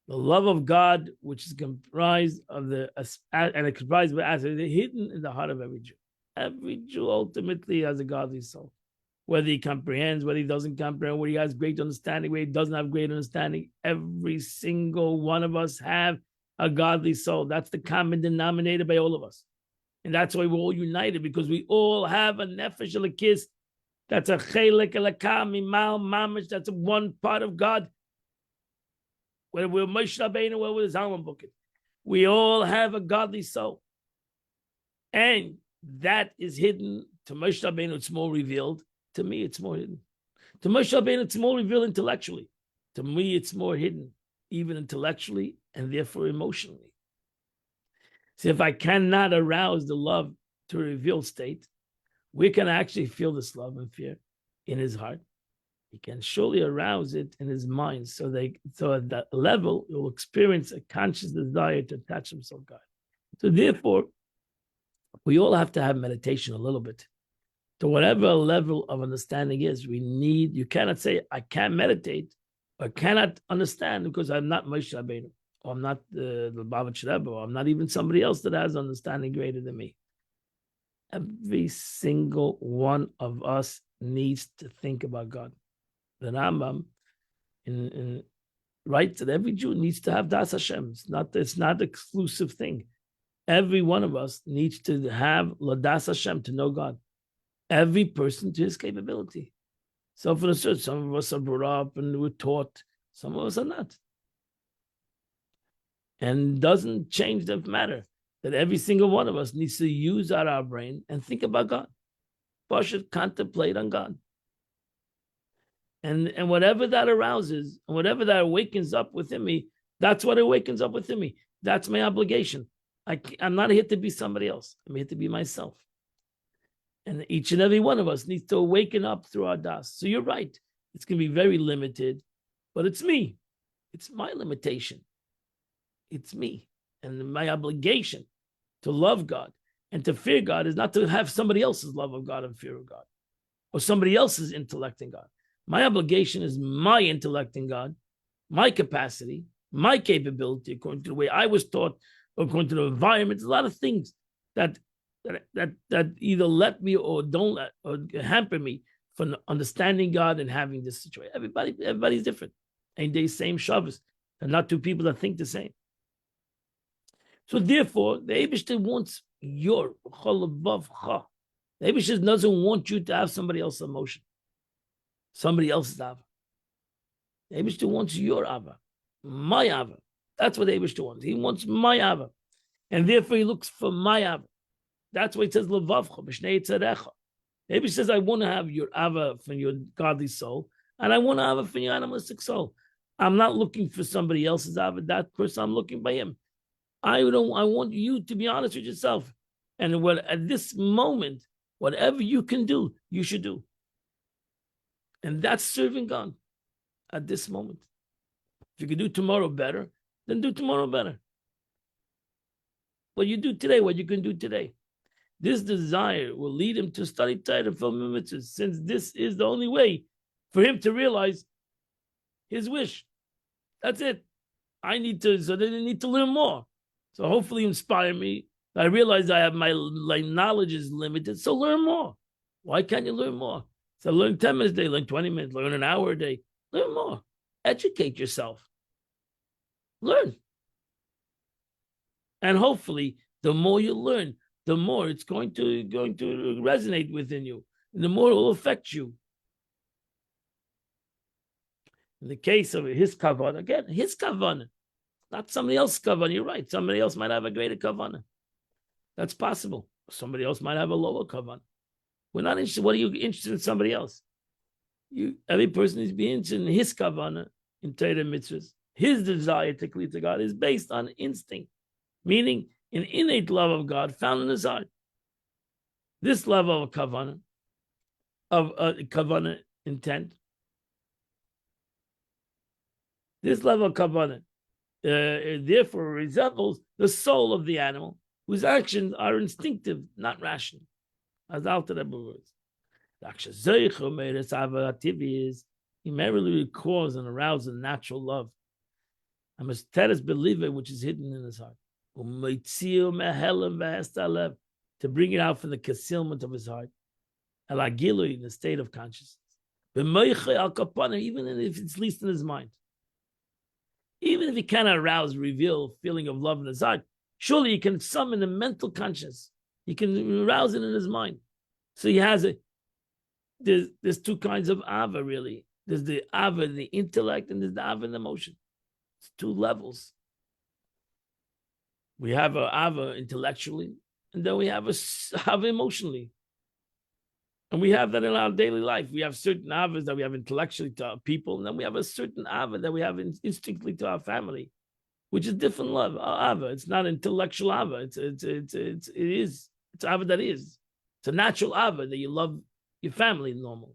The love of God, which is comprised of comprised of the hidden in the heart of every Jew. Every Jew ultimately has a godly soul. Whether he comprehends, whether he doesn't comprehend, whether he has great understanding, whether he doesn't have great understanding, every single one of us have a godly soul. That's the common denominator by all of us. And that's why we're all united, because we all have a nefesh elokis. That's a chelik elokah mimal mamish. That's one part of God. Whether we're Moshe Rabbeinu, whether we're Zalman Buket, we all have a godly soul, and that is hidden. To Moshe Rabbeinu, it's more revealed. To me, it's more hidden. To Moshe Rabbeinu, it's more revealed intellectually. To me, it's more hidden, even intellectually and therefore emotionally. So if I cannot arouse the love to a revealed state, we can actually feel this love and fear in his heart. He can surely arouse it in his mind, so at that level, he will experience a conscious desire to attach himself to God. So therefore, we all have to have meditation a little bit. To whatever level of understanding is, you cannot say, I can't meditate or cannot understand because I'm not Moshe Rabbeinu, or I'm not the Lubavitch Rebbe, or I'm not even somebody else that has understanding greater than me. Every single one of us needs to think about God. The Rambam writes that every Jew needs to have Das Hashem. It's not an exclusive thing. Every one of us needs to have Ladas Hashem, to know God. Every person to his capability. So for the church, some of us are brought up and we're taught, some of us are not. And doesn't change the matter that every single one of us needs to use our brain and think about God. Should contemplate on God. And whatever that arouses, and whatever that awakens up within me, that's what awakens up within me. That's my obligation. I'm not here to be somebody else. I'm here to be myself. And each and every one of us needs to awaken up through our das. So you're right. It's going to be very limited, but it's me. It's my limitation. It's me. And my obligation to love God and to fear God is not to have somebody else's love of God and fear of God, or somebody else's intellect in God. My obligation is my intellect in God, my capacity, my capability, according to the way I was taught, according to the environment. There's a lot of things that either let me or don't let, or hamper me from understanding God and having this situation. Everybody's different. Ain't they same Shabbos? They're not two people that think the same. So therefore, the Eibishter wants your the Eibishter doesn't want you to have somebody else's emotion, somebody else's Ava. The Eibishter wants your Ava, my Ava. That's what the Eibishter wants. He wants my Ava. And therefore he looks for my Ava. That's why it says Levavcha, B'shnei Tzerecha. The Eibishter says, I want to have your Ava from your godly soul, and I want to have it from your animalistic soul. I'm not looking for somebody else's Ava. That person, I'm looking by him. I want you to be honest with yourself. And at this moment, whatever you can do, you should do. And that's serving God at this moment. If you can do tomorrow better, then do tomorrow better. What you do today, what you can do today. This desire will lead him to study Torah and fulfill mitzvahs, since this is the only way for him to realize his wish. That's it. So they need to learn more. So hopefully inspire me I realize I have my knowledge is limited, so learn more. Why can't you learn more? So learn 10 minutes a day, learn 20 minutes, learn an hour a day, learn more. Educate yourself. Learn. And hopefully, the more you learn, the more it's going to resonate within you, and the more it will affect you. In the case of his kavanah, again, his kavanah, not somebody else's kavanah. You're right. Somebody else might have a greater kavanah. That's possible. Somebody else might have a lower kavanah. We're not interested. What are you interested in somebody else? Every person is being interested in his kavanah, in Torah mitzvahs. His desire to cleave to God is based on instinct, meaning an innate love of God found in his heart. This level of kavanah, intent, this level of kavanah, therefore resembles the soul of the animal, whose actions are instinctive, not rational. As Alter Rebbe words, he merely recalls and arouses natural love. A mysterious believer which is hidden in his heart, to bring it out from the concealment of his heart, in the state of consciousness, even if it's least in his mind. Even if he cannot arouse, reveal feeling of love in his heart, surely he can summon a mental conscience. He can arouse it in his mind. So he has there's two kinds of ava, really. There's the ava in the intellect, and there's the ava in the emotion. It's two levels. We have a ava intellectually, and then we have a ava emotionally. And we have that in our daily life. We have certain avas that we have intellectually to our people, and then we have a certain ava that we have instinctively to our family, which is different love. Ava, it's not intellectual ava. It's ava that is. It's a natural ava that you love your family normal.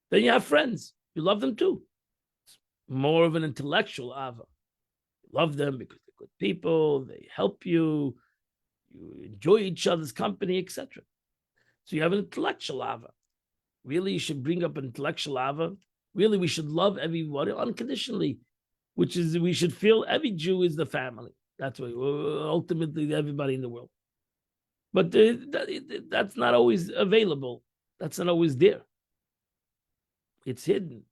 Then you have friends. You love them too. It's more of an intellectual ava. You love them because they're good people. They help you. You enjoy each other's company, etc. So you have an intellectual ava. Really, you should bring up an intellectual ava. Really, we should love everybody unconditionally, which is we should feel every Jew is the family. That's what ultimately everybody in the world. But that's not always available. That's not always there. It's hidden.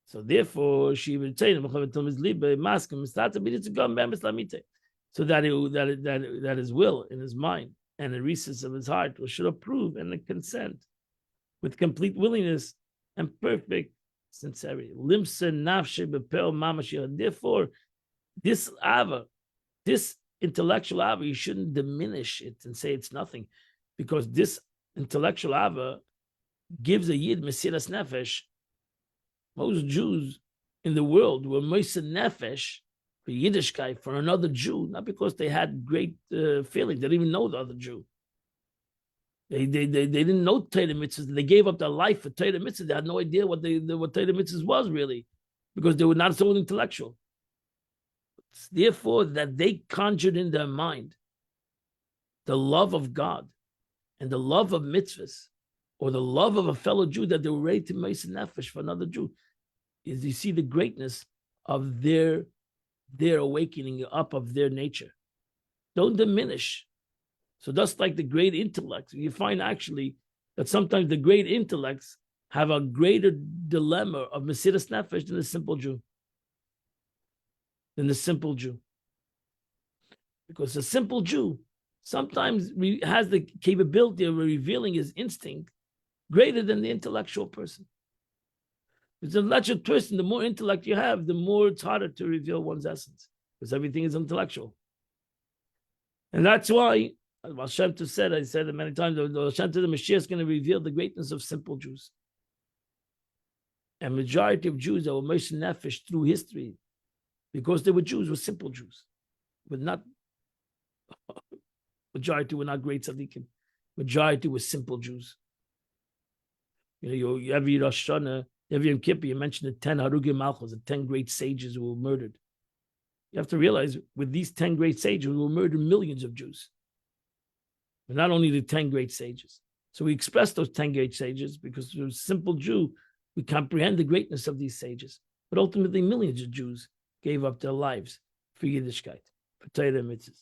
So therefore, she would say, so that his will in his mind and the recess of his heart should approve and consent with complete willingness and perfect sincerity. Therefore, this ava, this intellectual ava, you shouldn't diminish it and say it's nothing, because this intellectual ava gives a yid mesiras nefesh. Most Jews in the world were mesiras nefesh for Yiddishkeit, for another Jew, not because they had great feelings. They didn't even know the other Jew. They didn't know Torah mitzvahs. They gave up their life for Torah mitzvahs. They had no idea what Torah mitzvahs was really, because they were not so intellectual. It's therefore that they conjured in their mind the love of God and the love of mitzvahs, or the love of a fellow Jew, that they were ready to make nefesh for another Jew. Is you see the greatness of their awakening up of their nature. Don't diminish. So just like the great intellects, you find actually that sometimes the great intellects have a greater dilemma of mesiras nefesh than the simple Jew. Because a simple Jew sometimes has the capability of revealing his instinct greater than the intellectual person. It's a intellectual person, the more intellect you have, the more it's harder to reveal one's essence, because everything is intellectual. And that's why, as Baal Shem Tov said, I said it many times, the Shem Tov, the Mashiach is going to reveal the greatness of simple Jews. And majority of Jews that were mesiras nefesh through history, because they were Jews, were simple Jews. But not, majority were not great tzaddikim. Majority were simple Jews. You every Rosh Hashanah, every Yom Kippur, you mentioned the 10 Harugei Malchus, the 10 great sages who were murdered. You have to realize, with these 10 great sages who were murdered, millions of Jews. But not only the 10 great sages. So we express those 10 great sages because as a simple Jew, we comprehend the greatness of these sages. But ultimately, millions of Jews gave up their lives for Yiddishkeit, for Torah mitzvahs.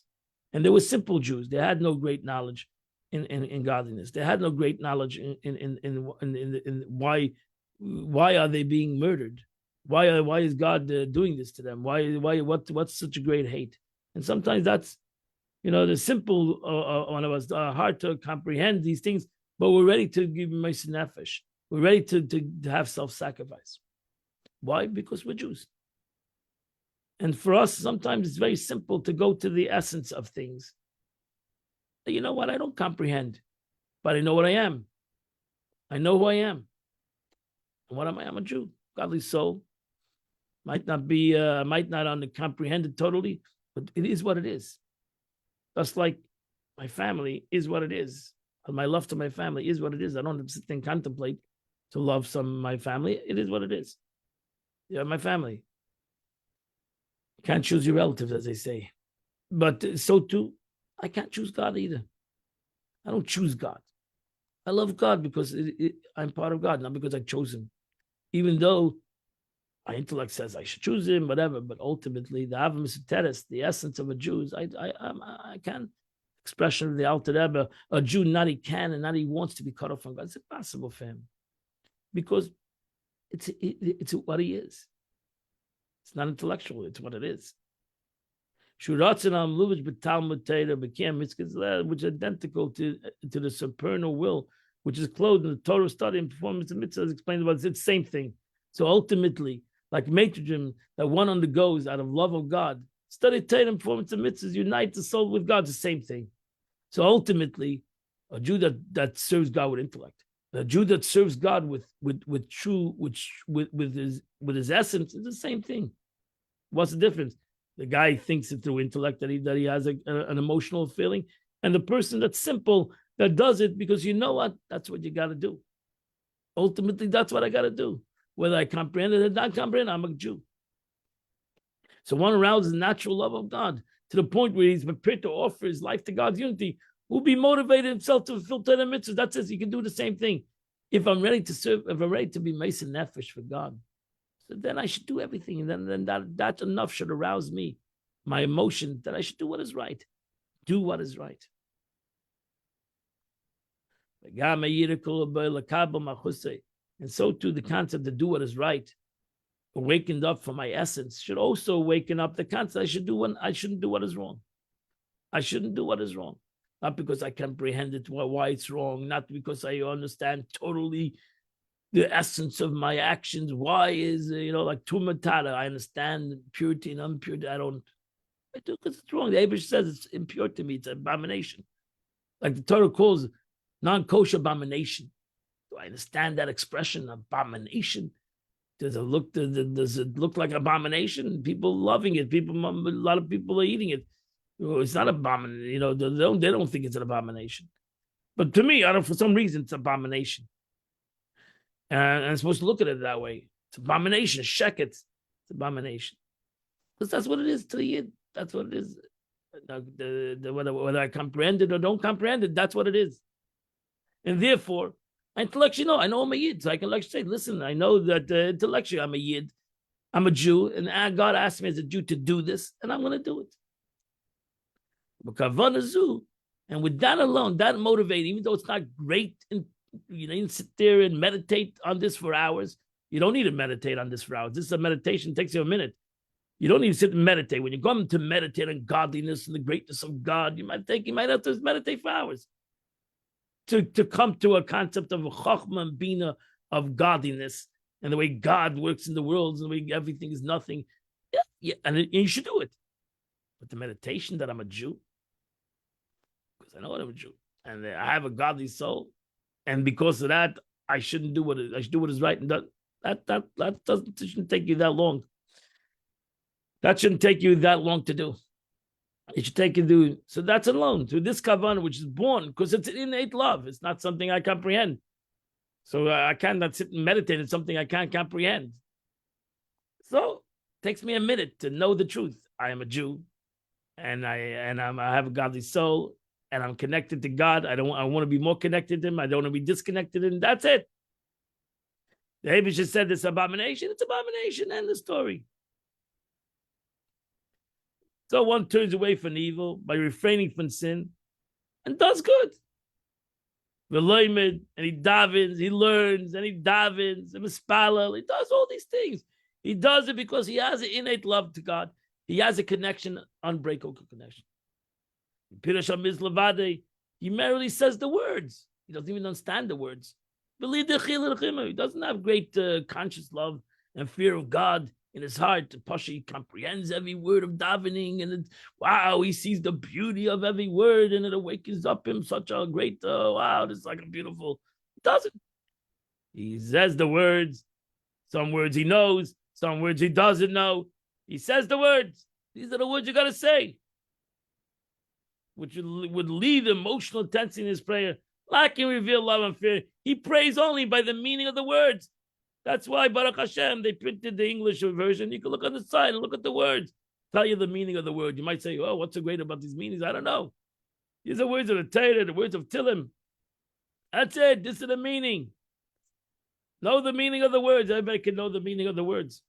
And they were simple Jews. They had no great knowledge in godliness. They had no great knowledge in why are they being murdered? Why is God doing this to them? What's such a great hate? And sometimes that's, the simple one of us are hard to comprehend these things, but we're ready to give Moshe Nefesh. We're ready to have self-sacrifice. Why? Because we're Jews. And for us, sometimes it's very simple to go to the essence of things. You know what? I don't comprehend, but I know what I am. I know who I am. And what am I? I'm a Jew, godly soul. Might not comprehend it totally, but it is what it is. Just like my family is what it is. My love to my family is what it is. I don't have to sit and contemplate to love some of my family. It is what it is. My family. You can't choose your relatives, as they say. But so too, I can't choose God either. I don't choose God. I love God because I'm part of God, not because I chose him. Even though my intellect says I should choose him, whatever, but ultimately the Avim Soteres, the essence of a Jew is I can't. Expression of the Alter Rebbe, a Jew not he can and not he wants to be cut off from God. It's impossible for him because it's what he is. It's not intellectual. It's what it is. Which is identical to the supernal will, which is clothed in the Torah study and performance of mitzvahs, explained about it's the same thing. So ultimately, like Matrigim, that one undergoes out of love of God, study Torah and performance of mitzvahs, unite the soul with God, it's the same thing. So ultimately, a Jew that serves God with intellect, a Jew that serves God with his essence, is the same thing. What's the difference? The guy thinks it through intellect that he has an emotional feeling, and the person that's simple that does it because you know what? That's what you got to do. Ultimately, that's what I got to do. Whether I comprehend it or not comprehend, I'm a Jew. So one arouses the natural love of God to the point where he's prepared to offer his life to God's unity, will be motivated himself to fulfill the mitzvahs. That's it. You can do the same thing. If I'm ready to serve, if I'm ready to be Moshe Nefesh for God, so then I should do everything. And then that enough should arouse me, my emotion, that I should do what is right. Do what is right. And so too, the concept to do what is right, awakened up from my essence, should also awaken up the concept I shouldn't do what is wrong. I shouldn't do what is wrong. Not because I comprehend it, why it's wrong, not because I understand totally the essence of my actions. Why is, like tumatara, I understand purity and impurity. I do because it's wrong. The Abish says it's impure to me. It's an abomination. Like the Torah calls non-kosher abomination. Do I understand that expression, abomination? Does it look like abomination? People loving it. A lot of people are eating it. It's not abomination. They don't think it's an abomination. But to me, for some reason, it's abomination. And I'm supposed to look at it that way. It's abomination. Sheket. It's abomination. Because that's what it is to the Yid. That's what it is. Whether I comprehend it or don't comprehend it, that's what it is. And therefore, intellectually, I know I'm a Yid. So I can say, listen, I know that intellectually I'm a Yid. I'm a Jew. And God asked me as a Jew to do this. And I'm going to do it. And with that alone, that motivates, even though it's not great, and you didn't sit there and meditate on this for hours. You don't need to meditate on this for hours. This is a meditation, it takes you a minute. You don't need to sit and meditate. When you come to meditate on godliness and the greatness of God, you might have to meditate for hours to come to a concept of a chokhmah and bina of godliness and the way God works in the world and the way everything is nothing. Yeah, and you should do it. But the meditation that I'm a Jew, because I know I'm a Jew, and I have a godly soul, and because of that, I should do what is right, and that shouldn't take you that long. That shouldn't take you that long to do. It should take you to, so that's alone through this kavanah, which is born because it's an innate love. It's not something I comprehend. So I cannot sit and meditate. It's something I can't comprehend. So it takes me a minute to know the truth. I am a Jew, and I have a godly soul, and I'm connected to God. I want to be more connected to Him. I don't want to be disconnected, and that's it. The Abish said this abomination. It's abomination. End the story. So one turns away from evil by refraining from sin and does good. And he davens, he learns, and he davens, and he does all these things. He does it because he has an innate love to God. He has a connection, unbreakable connection. He merely says the words. He doesn't even understand the words. He doesn't have great conscious love and fear of God in his heart. Pasha, he comprehends every word of davening, and wow, he sees the beauty of every word, and it awakens up him such a great wow. This is like a beautiful. He doesn't. He says the words. Some words he knows. Some words he doesn't know. He says the words. These are the words you got to say, which would leave emotional intensity in his prayer, lacking reveal love and fear. He prays only by the meaning of the words. That's why Baruch Hashem, they printed the English version. You can look on the side and look at the words. Tell you the meaning of the word. You might say, oh, what's so great about these meanings? I don't know. These are words of the Torah, the words of Tillim. That's it. This is the meaning. Know the meaning of the words. Everybody can know the meaning of the words.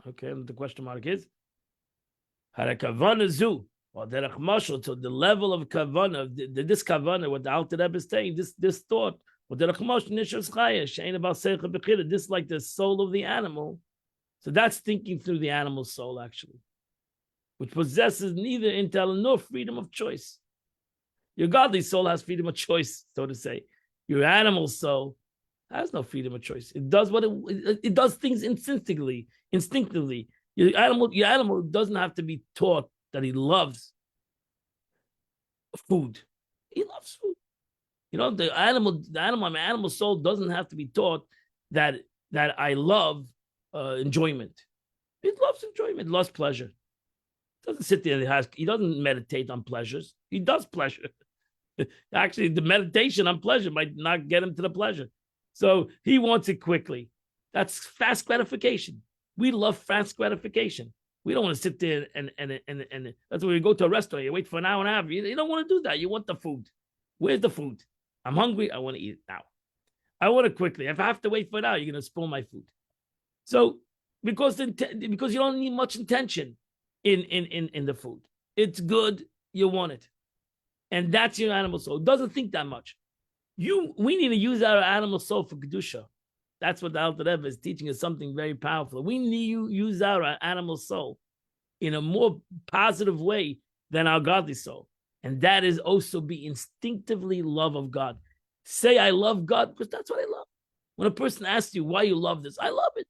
Okay, and the question mark is, Harakavana zu, or derech mashal, to the level of kavana, this kavana, what the Alter Rebbe is saying, this thought, or derech mashal nishas chaya, shein about seicha bechira, this like the soul of the animal. So that's thinking through the animal soul, actually, which possesses neither intel nor freedom of choice. Your godly soul has freedom of choice, so to say. Your animal soul has no freedom of choice. It does what it does things instinctively. Your animal doesn't have to be taught that he loves food. He loves food. You know, my animal soul doesn't have to be taught that I love enjoyment. It loves enjoyment, loves pleasure. It doesn't sit there. He doesn't meditate on pleasures. He does pleasure. Actually, the meditation on pleasure might not get him to the pleasure. So he wants it quickly. That's fast gratification. We love fast gratification. We don't want to sit there and that's why we go to a restaurant. You wait for an hour and a half. You don't want to do that. You want the food. Where's the food? I'm hungry. I want to eat it now. I want it quickly. If I have to wait for an hour, you're going to spoil my food. So because you don't need much intention in the food. It's good. You want it. And that's your animal soul. It doesn't think that much. We need to use our animal soul for Kedusha. That's what the Alter Rebbe is teaching us, something very powerful. We need to use our animal soul in a more positive way than our godly soul. And that is also be instinctively love of God. Say, I love God, because that's what I love. When a person asks you why you love this, I love it.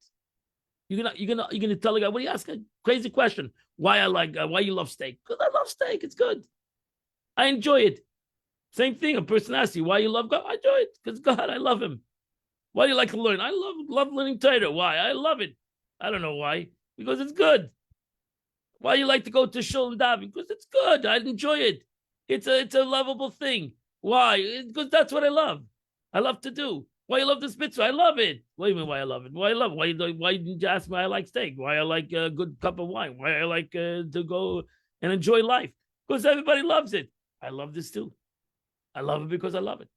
You're gonna tell a guy, what are you asking? Crazy question. Why you love steak? Because I love steak. It's good. I enjoy it. Same thing. A person asks you why you love God. I enjoy it because God, I love Him. Why do you like to learn? I love learning Torah. Why? I love it. I don't know why. Because it's good. Why you like to go to shul and daven? Because it's good. I enjoy it. It's a lovable thing. Why? Because that's what I love. I love to do. Why you love this mitzvah? I love it. What do you mean why I love it? Why I love it? Why didn't you ask me why I like steak? Why I like a good cup of wine? Why I like to go and enjoy life? Because everybody loves it. I love this too. I love it because I love it.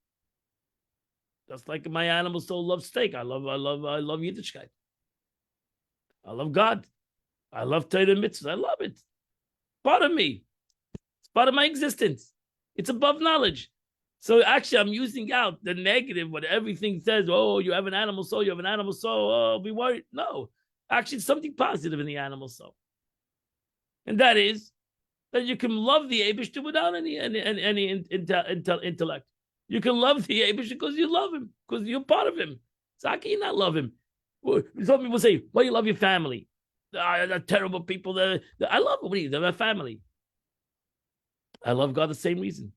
Just like my animal soul loves steak. I love Yiddishkeit. I love God. I love Torah mitzvahs. I love it. Part of me. It's part of my existence. It's above knowledge. So actually, I'm using out the negative, what everything says. Oh, you have an animal soul. You have an animal soul. Oh, be worried. No. Actually, it's something positive in the animal soul. And that is that you can love the Eibishter without any intellect. You can love the Eibishter because you love him, because you're part of him. So how can you not love him? Some people say, "Well, you love your family." They're terrible people. I love them. They're my family. I love God the same reason.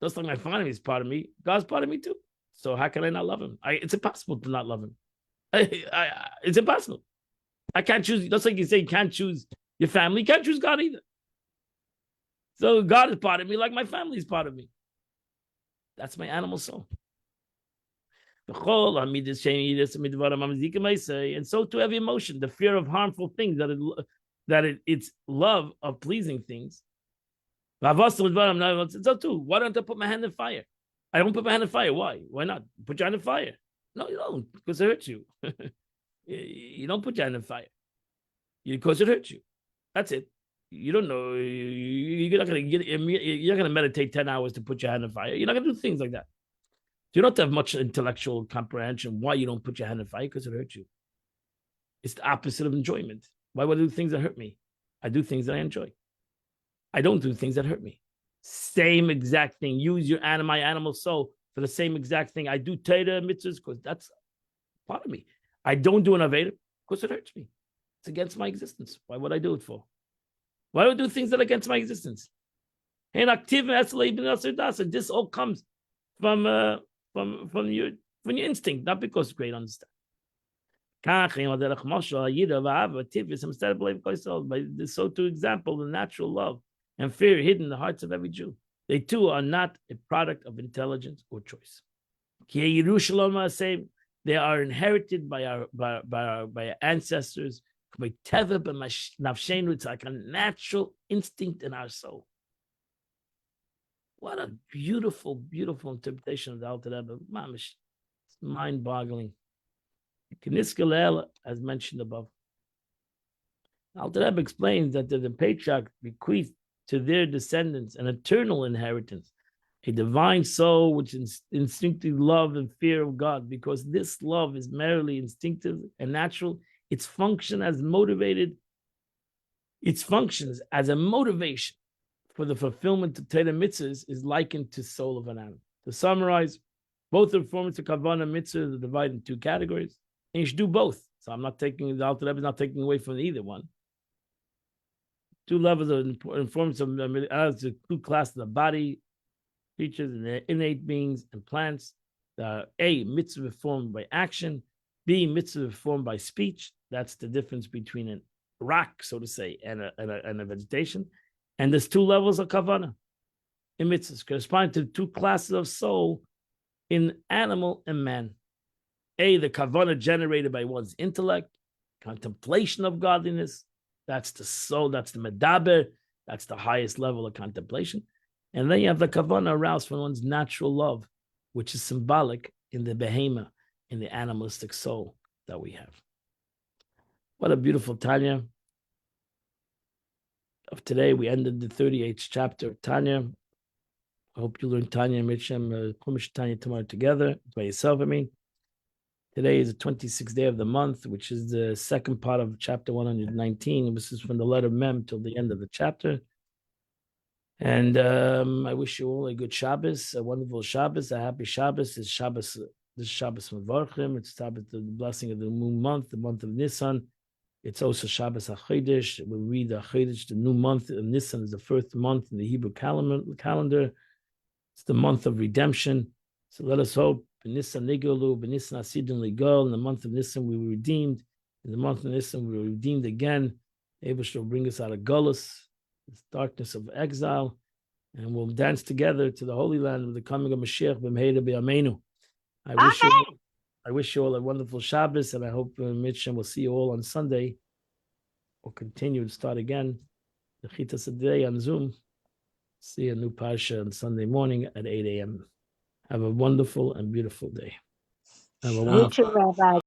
Just like my family is part of me, God's part of me too. So how can I not love him? It's impossible to not love him. It's impossible. I can't choose. Just like you say, you can't choose your family. You can't choose God either. So God is part of me, like my family is part of me. That's my animal soul. And so to every emotion, the fear of harmful things, it's love of pleasing things. So too, why don't I put my hand in fire? I don't put my hand in fire. Why? Why not? Put your hand in fire. No, you don't, because it hurts you. You don't put your hand in fire. because it hurts you. That's it. You don't know. You're not gonna meditate 10 hours to put your hand in fire. You're not gonna do things like that. You don't have much intellectual comprehension why you don't put your hand in fire, because it hurts you. It's the opposite of enjoyment. Why would I do things that hurt me? I do things that I enjoy. I don't do things that hurt me. Same exact thing. Use your my animal soul for the same exact thing. I do Torah mitzvahs because that's part of me. I don't do an Aveda because it hurts me. It's against my existence. Why would I do it for? Why do I do things that are against my existence? And this all comes from your instinct, not because of great understanding. So to example, the natural love and fear hidden in the hearts of every Jew. They too are not a product of intelligence or choice. They are inherited by our ancestors. It's like a natural instinct in our soul. What a beautiful, beautiful interpretation of the Alter Rebbe. Mamish, it's mind-boggling. As mentioned above, Alter Rebbe explains that the patriarch bequeathed to their descendants an eternal inheritance, a divine soul which instinctively love and fear of God, because this love is merely instinctive and natural. Its functions as a motivation for the fulfillment of Torah mitzvahs is likened to soul of an animal. To summarize, both the performance of kavanah mitzvahs are divided in two categories, and you should do both. So I'm not taking the Alter Rebbe is not taking away from either one. Two levels of performance of the two classes of the body, creatures and innate beings and plants. A, mitzvah performed by action. B, mitzvah performed by speech. That's the difference between a rock, so to say, and a vegetation. And there's two levels of kavanah in mitzvahs, corresponding to two classes of soul in animal and man. A, the kavanah generated by one's intellect, contemplation of godliness. That's the soul, that's the medaber, that's the highest level of contemplation. And then you have the kavanah aroused from one's natural love, which is symbolic in the behemoth, in the animalistic soul that we have. What a beautiful Tanya of today. We ended the 38th chapter of Tanya. I hope you learn Tanya and Mitchem, Chumash Tanya tomorrow together, by yourself, I mean. Today is the 26th day of the month, which is the second part of chapter 119. This is from the letter Mem till the end of the chapter. And I wish you all a good Shabbos, a wonderful Shabbos, a happy Shabbos. It's Shabbos, this Shabbos Mevarchim. It's Shabbos, the blessing of the moon month, the month of Nisan. It's also Shabbos HaChodesh. We read the HaChodesh, the new month of Nisan is the first month in the Hebrew calendar. It's the month of redemption. So let us hope. B'Nisan Nigolu, B'Nisan Asidin Ligol. In the month of Nisan, we were redeemed. In the month of Nisan, we were redeemed again. Able to bring us out of Gullus, this darkness of exile, and we'll dance together to the Holy Land with the coming of Mashiach B'Meira B'Yameinu. I wish you all a wonderful Shabbos, and I hope Mitch and we'll see you all on Sunday. We'll continue to start again the Chitas today on Zoom. See a new Parsha on Sunday morning at 8 a.m. Have a wonderful and beautiful day. Have a wonderful.